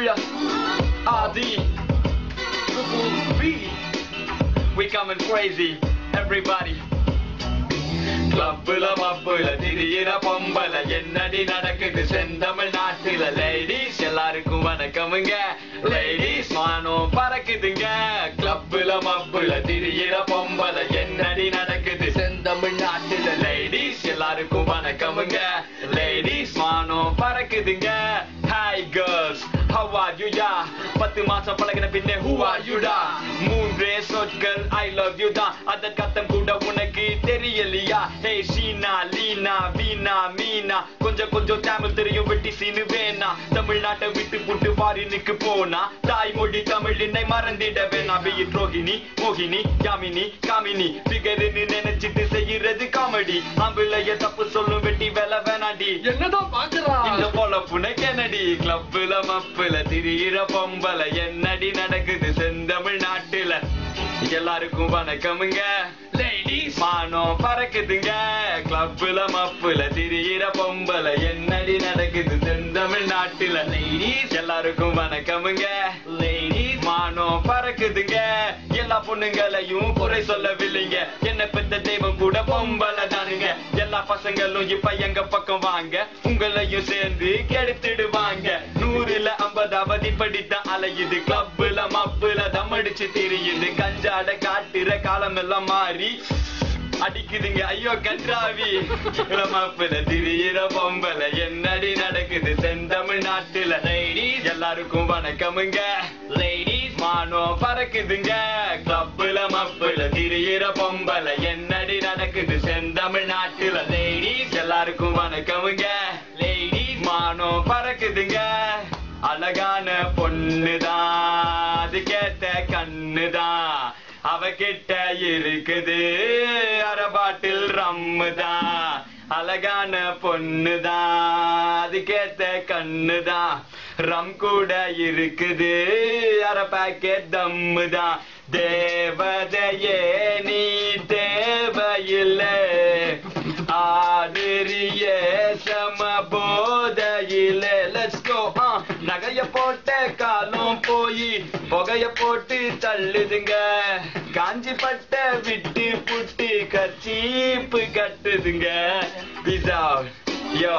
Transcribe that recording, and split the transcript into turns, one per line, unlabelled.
Booyah, RD, B. We coming crazy, everybody. Clubla mappula thiriyira pombala ennadi nadakudhu sendamil naatila ladies ellarukkum vanakamunga ladies maanum parakudunga clubla mappula thiriyira pombala ennadi nadakudhu sendamil naatila ladies ellarukkum vanakamunga ladies maanum parakudunga hi girls how are you ya 10 மாசம் பழகின பின்னே who are you da மூன்றே சொற்கள் I love you da அதற்கு அர்த்தம் கூட உனக்கு தெரியலையா hey Sheena Leena Veena Meena கொஞ்சம் தமிழ் தெரியும் வெட்டி சீனு வேணா தமிழ்நாட்டை விட்டு புட்டு ஃபாரினுக்கு போனா தாய்மொழி தமிழினை மறந்திட வேணா be it ரோகிணி மோகினி யாமினி காமினி ஃபிகர்னு நினைச்சிட்டு செய்யறது காமெடி ஆம்பளைய தப்பு சொல்லும் வெட்டி வேலை வேணாடி
என்னதான் பாக்குறா
இந்த பொழப்புனை கெனடி கிளப்ல மப்புல திரியிற பொம்பல என்னடி நடக்குது செந்தமிழ்நாட்டுல எல்லாருக்கும் வணக்கமுங்க லேடிஸ் மானம் பறக்குதுங்க கிளப்ல மப்புல திரியிற பொம்பல என்னடி நடக்குது செந்தமிழ்நாட்டுல லேடிஸ் எல்லாருக்கும் வணக்கமுங்க லேடிஸ் மானம் பறக்குதுங்க எல்லா பொண்ணுங்களையும் குறை சொல்லவில்லைங்க என்ன பெத்த தெய்வம் கூட பொம்பல தானுங்க எல்லா பசங்களும் இப்ப எங்க பக்கம் வாங்க உங்களையும் சேர்ந்து கெடுத்துடுவாங்க 100ல 50 படித்த அலையுது கிளப்ல மப்புல தம்மடிச்சு தெரியுது கஞ்சாட காட்டுற காலம் எல்லாம் மாறி அடிக்குதுங்க ஐயோ கன்றாவி மப்புல திரியிற பொம்பல என்னடி நடக்குது செந்தமிழ்நாட்டுல லேடிஸ் எல்லாருக்கும் வணக்கமுங்க லேடிஸ் மானம் பறக்குதுங்க கிளப்ல மப்புல திரியிற பொம்பல என்னடி நடக்குது செந்தமிழ்நாட்டுல லேடிஸ் எல்லாருக்கும் வணக்கமுங்க லேடிஸ் மானம் பறக்குதுங்க அழகான பொண்ணுதான் அதுக்கேத்த கண்ணுதான் அவகிட்ட இருக்குது அரபாட்டில் ரம்முதான் அழகான பொண்ணுதான் அதுக்கேத்த கண்ணுதான் ரம் கூட இருக்குது அரை பாக்கெட் தம்முதான் தேவதையே நீ தேவையில்லை ஆடுறிய சமபோதையிலே லெட்ஸ் கோ நகைய போட்ட காலம் போய் புகைய போட்டு தள்ளுதுங்க காஞ்சி பட்ட விட்டு புட்டு கச்சீப்பு கட்டுதுங்க யோ